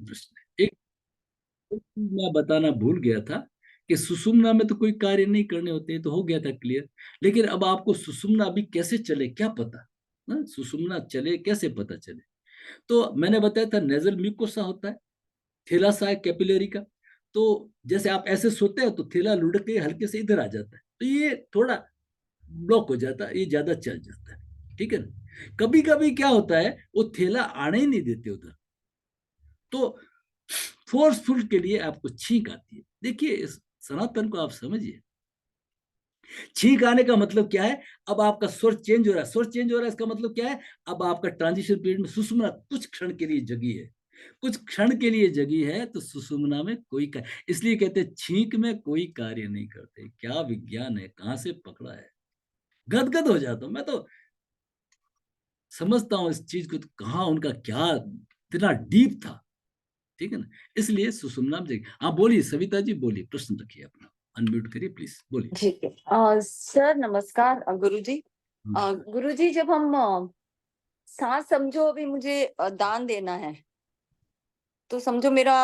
प्रश्न है। एक मैं बताना भूल गया था कि सुषुम्ना में तो कोई कार्य नहीं करने होते, तो हो गया था क्लियर। लेकिन अब आपको सुषुम्ना अभी कैसे चले क्या पता ना, सुषुम्ना चले कैसे पता चले। तो मैंने बताया था नेजल म्यूकोसा होता है, थैलासा है कैपिलरी का। तो जैसे आप ऐसे सोते हैं तो थैला लुढ़क के हल्के से इधर आ जाता है, तो ये थोड़ा ब्लॉक हो जाता है, ये ज्यादा चल जाता है, ठीक है ना। कभी कभी क्या होता है, वो थैला आने ही नहीं देते उधर, तो फोर्सफुल के लिए आपको छींक आती है। देखिए इस सनातन को आप समझिए, छींक आने का मतलब क्या है, अब आपका स्वर चेंज हो रहा है, स्वर चेंज हो रहा है इसका मतलब क्या है, अब आपका ट्रांजिशन पीरियड में सुषुम्ना कुछ क्षण के लिए जगी है, कुछ क्षण के लिए जगी है, तो सुषुम्ना में कोई कार्य, इसलिए कहते हैं छींक में कोई कार्य नहीं करते। क्या विज्ञान है, कहां से पकड़ा है, गदगद हो जाता हूं मैं तो, समझता हूँ इस चीज को, तो कहाँ उनका क्या इतना डीप था, ठीक है ना। इसलिए सुषुम्ना में जगी। हाँ बोलिए सविता जी, बोलिए, प्रश्न रखिए अपना, अनम्यूट करिए प्लीज, बोलिए। ठीक है। सर नमस्कार। गुरुजी, गुरुजी जब हम सांस, समझो अभी मुझे दान देना है, तो समझो मेरा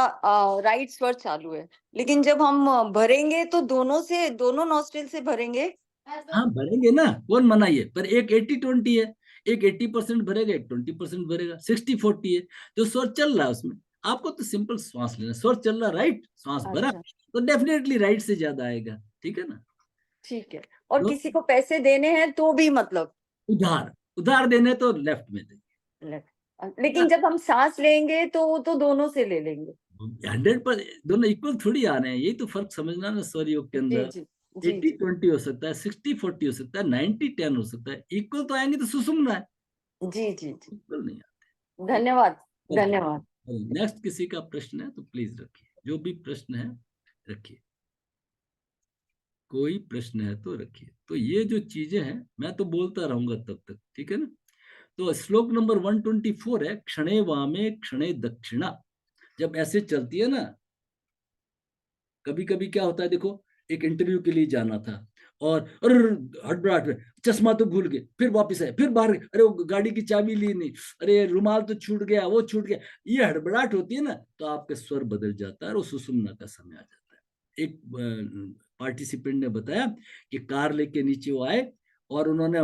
राइट स्वर चालू है, लेकिन जब हम भरेंगे तो दोनों नॉस्ट्रिल से भरेंगे। हाँ भरेंगे ना, कौन मनाइए, पर एक 80-20 है, एक 80% भरेगा, एक 20% भरेगा, 60-40 है। जो स्वर चल रहा है उसमें आपको तो सिंपल श्वास लेना, स्वर चल रहा राइट, श्वास भरा अच्छा, तो डेफिनेटली राइट से ज्यादा आएगा, ठीक है ना। ठीक है। और तो किसी को पैसे देने हैं तो भी मतलब उधार, उधार देने तो लेफ्ट में देंगे। लेकिन जब हम सांस लेंगे तो वो तो दोनों से ले लेंगे। 100 पर दोनों इक्वल थोड़ी आ रहे हैं, यही तो फर्क समझना ना स्वर योग के जी अंदर। जी जी एट्टी जी ट्वेंटी हो सकता है, 60-40 हो सकता है, 90-10 हो सकता है, इक्वल तो आएंगे तो सुषुम्ना है, जी जी जी। इक्वल नहीं आते, ठीक धन्यवाद, है। धन्यवाद। नेक्स्ट किसी का प्रश्न है तो प्लीज रखिए, जो भी प्रश्न है रखिए, कोई प्रश्न है तो रखिए। तो ये जो चीजें हैं मैं तो बोलता रहूंगा तब तक, ठीक है ना। तो श्लोक नंबर 124 है, क्षणे वामे क्षणे दक्षिणा। जब ऐसे चलती है ना, कभी कभी क्या होता है देखो, एक इंटरव्यू के लिए जाना था, और अरे हड़बड़ाहट में चश्मा तो भूल गए, फिर वापस आए, फिर बाहर गए, अरे वो गाड़ी की चाबी ली नहीं, अरे रुमाल तो छूट गया, वो छूट गया, ये हड़बड़ाहट होती है ना, तो आपका स्वर बदल जाता है और सुषुम्ना का समय आ जाता है। एक पार्टिसिपेंट ने बताया कि कार लेके नीचे वो आए, और उन्होंने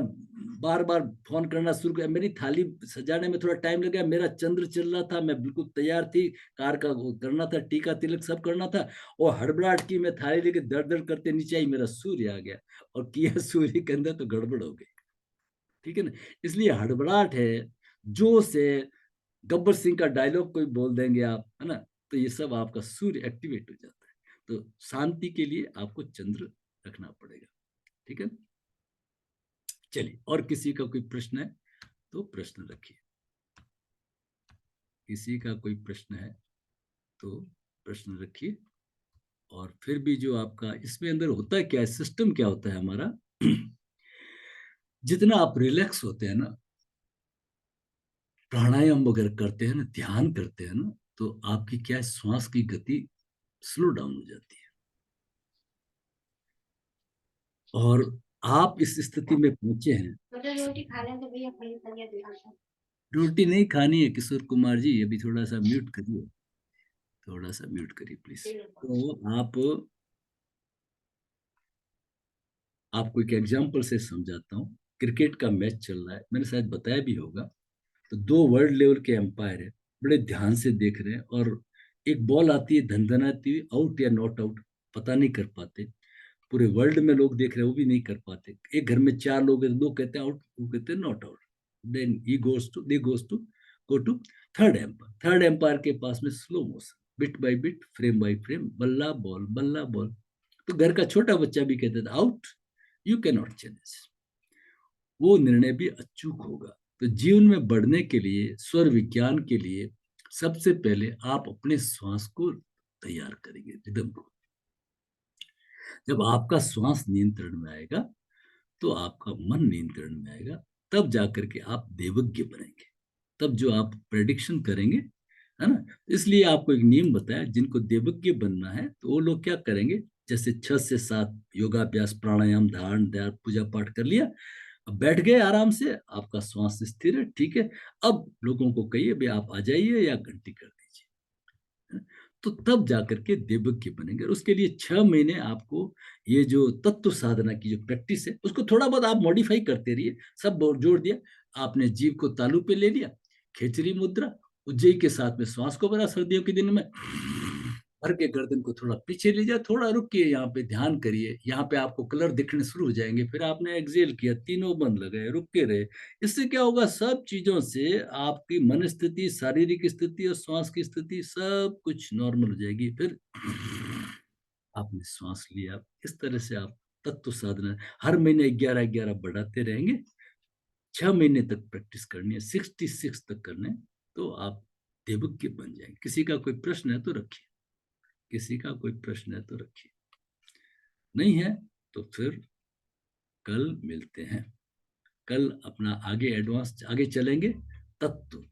बार बार फोन करना शुरू किया, मेरी थाली सजाने में थोड़ा टाइम लगा, मेरा चंद्र चल रहा था, मैं बिल्कुल तैयार थी, कार का वो करना था, टीका तिलक सब करना था, और हड़बड़ाहट की, मैं थाली लेके दर दर करते नीचे आई, मेरा सूर्य आ गया, और किया सूर्य के अंदर तो गड़बड़ हो गई, ठीक है ना। इसलिए हड़बड़ाहट है, जोश है, गब्बर सिंह का डायलॉग कोई बोल देंगे आप, है ना, तो ये सब आपका सूर्य एक्टिवेट हो जाता है। तो शांति के लिए आपको चंद्र रखना पड़ेगा, ठीक है। चलिए, और किसी का कोई प्रश्न है तो प्रश्न रखिए, किसी का कोई प्रश्न है तो प्रश्न रखिए। और फिर भी जो आपका इसमें अंदर होता है, क्या है सिस्टम, क्या होता है हमारा, जितना आप रिलैक्स होते हैं ना, प्राणायाम वगैरह करते हैं ना, ध्यान करते हैं ना, तो आपकी क्या है, श्वास की गति स्लो डाउन हो जाती है, और आप इस स्थिति में पहुंचे हैं। रोटी नहीं खानी है किशोर कुमार जी, अभी थोड़ा सा म्यूट करिए, थोड़ा सा म्यूट करिए प्लीज। तो आपको एक एग्जांपल से समझाता हूँ। क्रिकेट का मैच चल रहा है, मैंने शायद बताया भी होगा, तो दो वर्ल्ड लेवल के एम्पायर है, बड़े ध्यान से देख रहे हैं, और एक बॉल आती है धनधनाती हुई, आउट या नॉट आउट पता नहीं कर पाते, पूरे वर्ल्ड में लोग देख रहे हैं वो भी नहीं कर पाते, एक घर में चार लोग हैं, दो कहते हैं आउट, वो कहते हैं not out, then he goes to go to third umpire, third umpire के पास में slow motion, bit by bit, frame by frame, बल्ला बॉल बल्ला बॉल, तो घर का छोटा बच्चा भी कहता था out, you can not change, वो निर्णय भी अचूक होगा। तो जीवन में बढ़ने के लिए, स्वर विज्ञान के लिए, सबसे पहले आप अपने श्वास को तैयार करेंगे, रिदम को। जब आपका श्वास नियंत्रण में आएगा, तो आपका मन नियंत्रण में आएगा, तब जाकर के आप देवज्ञ बनेंगे, तब जो आप प्रेडिक्शन करेंगे, है ना। इसलिए आपको एक नियम बताया, जिनको देवज्ञ बनना है तो वो लोग क्या करेंगे, जैसे 6 से 7 योगाभ्यास, प्राणायाम, धारण ध्यान, पूजा पाठ कर लिया, अब बैठ गए आराम से, आपका श्वास स्थिर है, ठीक है। अब लोगों को कहिए भाई आप आ जाइए या घंटी कर दीजिए, तो तब जाकर के देवज्ञ बनेंगे। और उसके लिए 6 महीने आपको ये जो तत्व साधना की जो प्रैक्टिस है उसको थोड़ा बहुत आप मॉडिफाई करते रहिए। सब जोड़ दिया, आपने जीव को तालू पे ले लिया, खेचरी मुद्रा, उज्जयी के साथ में श्वास को भरा सर्दियों के दिन में, भर के गर्दन को थोड़ा पीछे ले जाए, थोड़ा रुकिए, यहाँ पे ध्यान करिए, यहाँ पे आपको कलर दिखने शुरू हो जाएंगे। फिर आपने एक्सेल किया, तीनों बंद लगे, रुक के रहे। इससे क्या होगा, सब चीजों से आपकी मन स्थिति, शारीरिक स्थिति और श्वास की स्थिति सब कुछ नॉर्मल हो जाएगी। फिर आपने श्वास लिया, इस तरह से आप तत्व साधना हर महीने 11-11 बढ़ाते रहेंगे। 6 महीने तक प्रैक्टिस करनी है, 66 तक करना है, तो आप देवज्ञ बन जाएंगे। किसी का कोई प्रश्न है तो रखिए, किसी का कोई प्रश्न है तो रखिए, नहीं है तो फिर कल मिलते हैं। कल अपना आगे एडवांस आगे चलेंगे, तत्व,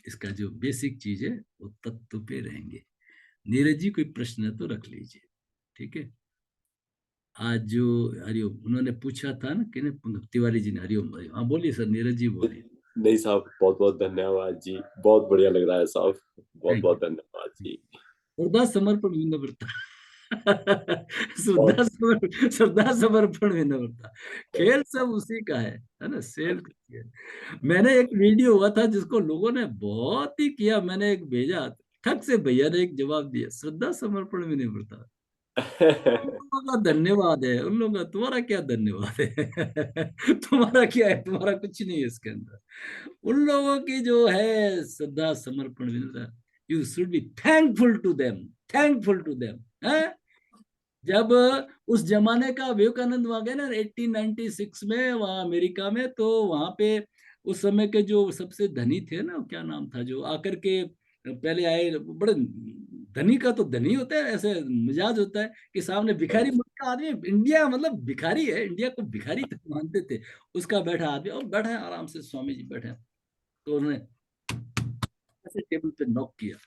इसका जो बेसिक चीज है वो तत्व पे रहेंगे। नीरज जी कोई प्रश्न है तो रख लीजिए, ठीक है। आज जो हरिओम उन्होंने पूछा था ना कि तिवारी जी ने, हरिओम, हाँ बोलिए सर, नीरज जी बोलिए। नहीं साहब, बहुत बहुत धन्यवाद जी, बहुत बढ़िया लग रहा है साहब, बहुत थैंक बहुत धन्यवाद जी। श्रद्धा समर्पण विनम्रता। बहुत श्रद्धा समर्पण विनम्रता, खेल सब उसी का है ना, सेल। मैंने एक वीडियो हुआ था जिसको लोगों ने बहुत ही किया, मैंने एक भेजा, ठग से भैया ने एक जवाब दिया, श्रद्धा समर्पण विनम्रता। उन लोगों का धन्यवाद है, उन लोगों का, तुम्हारा क्या धन्यवाद है? तुम्हारा क्या है, तुम्हारा कुछ नहीं है इसके अंदर। उन लोगों की जो है श्रद्धा समर्पण विनम्रता, you should be thankful to them, thankful to them. जब उस जमाने का विवेकानंद वहां गए ना 1896 में वहां अमेरिका में, तो वहां पे उस समय के जो सबसे धनी थे ना, क्या नाम था, जो आकर के पहले आए, बड़े धनी का तो धनी होता है, ऐसे मिजाज होता है कि सामने भिखारी मुल्क का आदमी, इंडिया मतलब भिखारी है, इंडिया को भिखारी तक मानते थे, उसका बैठा आदमी, और बैठा है आराम से, स्वामी जी बैठे हैं। तो उन्होंने ऐसे टेबल पे नॉक किया,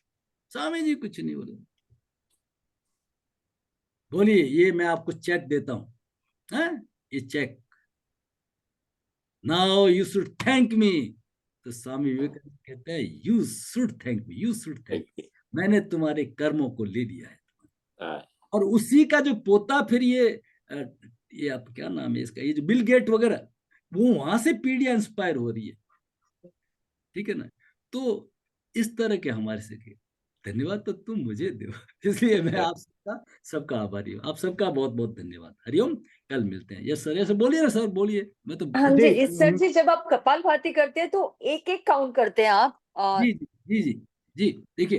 स्वामी जी कुछ नहीं बोले, बोलिए ये मैं आपको चेक देता हूँ, ये cheque, now you should thank me. तो स्वामी विवेकानंद कहते हैं, you should thank me, you should thank, मैंने तुम्हारे कर्मों को ले लिया है। और उसी का जो पोता फिर ये आप क्या नाम है इसका, ये जो बिल गेट वगैरह, वो वहां से पीढ़ियां इंस्पायर हो रही है, ठीक है ना। तो इस तरह के हमारे से धन्यवाद तो तुम मुझे दो, इसलिए मैं आप सबका सबका आभारी हूँ, आप सबका बहुत बहुत धन्यवाद। हरिओम, कल मिलते हैं। यस सर, ऐसे बोलिए ना सर, बोलिए, मैं तो हाँ जी, जी सर जी, जब आप कपालभाति करते हैं तो एक एक काउंट करते हैं आप? जी जी जी जी, देखिए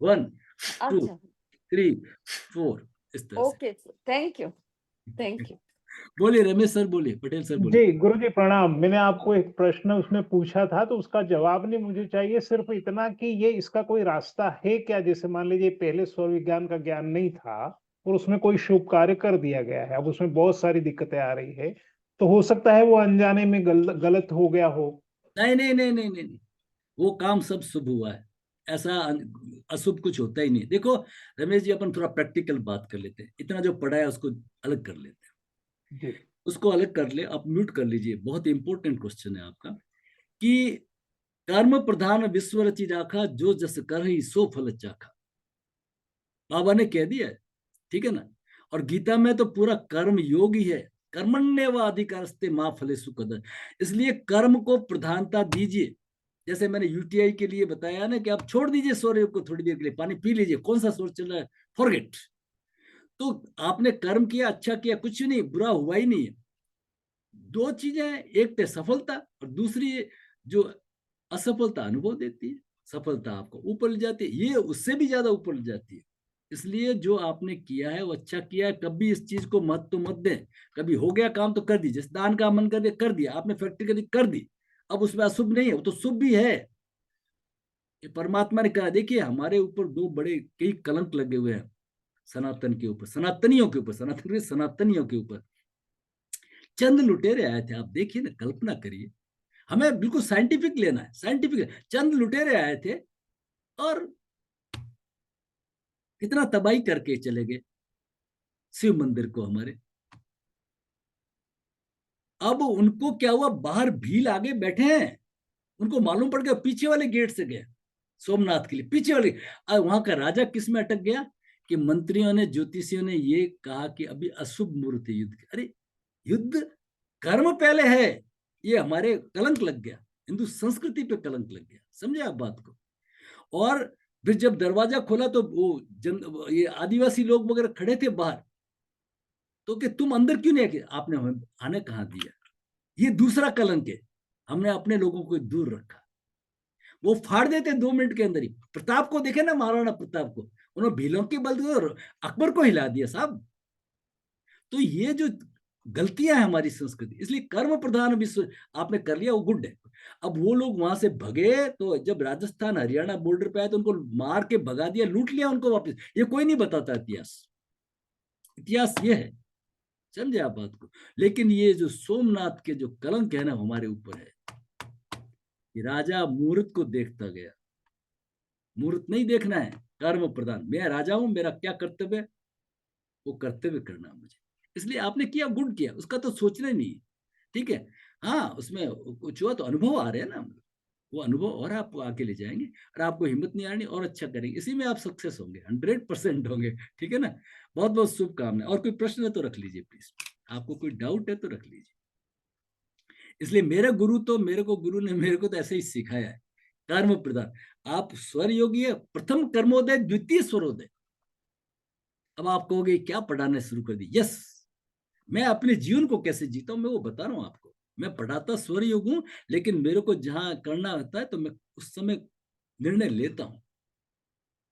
1 2 अच्छा, 3 4, इस तरह से। Okay sir, thank you, thank you. बोलिए रमेश सर, बोलिए, पटेल सर जी बोलिए। गुरु जी प्रणाम। मैंने आपको एक प्रश्न उसमें पूछा था, तो उसका जवाब नहीं मुझे चाहिए, सिर्फ इतना कि ये इसका कोई रास्ता है क्या? जैसे मान लीजिए पहले स्वर विज्ञान का ज्ञान नहीं था और उसमें कोई शुभ कार्य कर दिया गया है, अब उसमें बहुत सारी दिक्कतें आ रही है, तो हो सकता है वो अनजाने में गलत हो गया हो। नहीं नहीं नहीं नहीं नहीं, वो काम सब शुभ हुआ है, ऐसा अशुभ कुछ होता ही नहीं। देखो रमेश जी, अपन थोड़ा प्रैक्टिकल बात कर लेते हैं, इतना जो पढ़ा है उसको अलग कर लेते हैं, जी उसको अलग कर ले, आप म्यूट कर लीजिए, बहुत इंपॉर्टेंट क्वेश्चन है आपका, कि कर्म प्रधान विश्व रचि राखा, जो जस कर ही सो फल चाखा, बाबा ने कह दिया है, ठीक है ना। और गीता में तो पूरा कर्म योग ही है, कर्मण्येव अधिकारस्ते मां फलेषु कदाचन, इसलिए कर्म को प्रधानता दीजिए। जैसे मैंने यूटीआई के लिए बताया ना कि आप छोड़ दीजिए सौर्य को थोड़ी देर के लिए, पानी पी लीजिए, कौन सा सोच चल रहा है, फॉरगेट। तो आपने कर्म किया, अच्छा किया, कुछ नहीं, बुरा हुआ ही नहीं है। दो चीजें हैं, एक तो सफलता, और दूसरी जो असफलता अनुभव देती है। सफलता आपको ऊपर ले जाती है, ये उससे भी ज्यादा ऊपर ले जाती है। इसलिए जो आपने किया है वो अच्छा किया है, कभी इस चीज को मत तो मत दें। कभी हो गया काम तो कर दीजिए, दान का मन कर दिया, कर दिया आपने, फैक्ट्री कर दी, अब उसमें अशुभ नहीं है, वो तो शुभ भी है, ये परमात्मा ने कहा। देखिए हमारे ऊपर दो बड़े कई कलंक लगे हुए हैं, सनातन के ऊपर, सनातनियों के ऊपर, सनातनियों के ऊपर। चंद लुटेरे आए थे, आप देखिए ना, कल्पना करिए, हमें बिल्कुल साइंटिफिक लेना है, साइंटिफिक। चंद लुटेरे आए थे और कितना तबाही करके चले गए शिव मंदिर को हमारे। अब उनको क्या हुआ, बाहर भील आगे बैठे हैं, उनको मालूम पड़ गया पीछे वाले गेट से गए, सोमनाथ के लिए पीछे वाली। वहां का राजा किस में अटक गया कि मंत्रियों ने, ज्योतिषियों ने ये कहा कि अभी अशुभ मुहूर्त है युद्ध के। अरे युद्ध कर्म पहले है, ये हमारे कलंक लग गया, हिंदू संस्कृति पे कलंक लग गया। समझे आप बात को? और फिर जब दरवाजा खोला तो वो ये आदिवासी लोग वगैरह खड़े थे बाहर, तो कि तुम अंदर क्यों नहीं आए? आपने हमें आने कहाँ दिया? ये दूसरा कलंक है, हमने अपने लोगों को दूर रखा। वो फाड़ देते 2 मिनट के अंदर ही। प्रताप को देखे ना, महाराणा प्रताप को, उन्होंने भीलों के बल अकबर को हिला दिया साहब। तो ये जो गलतियां हैं हमारी संस्कृति, इसलिए कर्म प्रधान विश्व आपने कर लिया, वो गुड है। अब वो लोग वहां से भगे, तो जब राजस्थान हरियाणा बॉर्डर पे आए तो उनको मार के भगा दिया, लूट लिया उनको वापस। ये कोई नहीं बताता इतिहास, इतिहास ये है। समझे आप बात को? लेकिन ये जो सोमनाथ के जो कलंक है ना हमारे ऊपर है, कि राजा मुहूर्त को देखता गया। मुहूर्त नहीं देखना है, कर्म प्रधान। मैं राजा हूं, मेरा क्या कर्तव्य है वो कर्तव्य करना मुझे। इसलिए आपने किया, गुड किया, उसका तो सोचना ही नहीं। ठीक है, हाँ उसमें कुछ हुआ तो अनुभव आ रहे हैं ना, वो अनुभव और आपको आके ले जाएंगे, और आपको हिम्मत नहीं आनी, और अच्छा करेंगे, इसी में आप सक्सेस होंगे, 100% होंगे। ठीक है ना? बहुत बहुत शुभकामनाएं। और कोई प्रश्न है तो रख लीजिए प्लीज, आपको कोई डाउट है तो रख लीजिए। इसलिए मेरे गुरु तो, मेरे को गुरु ने मेरे को तो ऐसे ही सिखाया है, कर्म प्रधान। आप स्वर योगी है, प्रथम कर्मोदय द्वितीय स्वरोदय। अब आप कहोगे क्या पढ़ाना शुरू कर दी? यस, मैं अपने जीवन को कैसे जीता हूं मैं वो बता रहा हूं आपको। मैं पढ़ाता स्वर योग हूं, लेकिन मेरे को जहां करना होता है तो मैं उस समय निर्णय लेता हूं।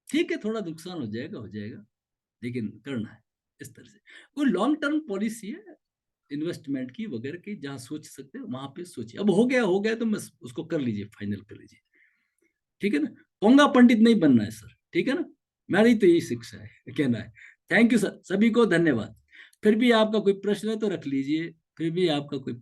ठीक है, थोड़ा नुकसान हो जाएगा, लेकिन करना है इस तरह से। कोई लॉन्ग टर्म पॉलिसी है इन्वेस्टमेंट की वगैरह की, जहां सोच सकते हैं वहां पे सोचिए। अब हो गया तो मैं उसको कर लीजिए, फाइनल कर लीजिए। ठीक है ना? पोंगा पंडित नहीं बनना है सर, ठीक है ना? मेरी तो यही शिक्षा है, कहना है। थैंक यू सर, सभी को धन्यवाद। फिर भी आपका कोई प्रश्न है तो रख लीजिए, फिर भी आपका कोई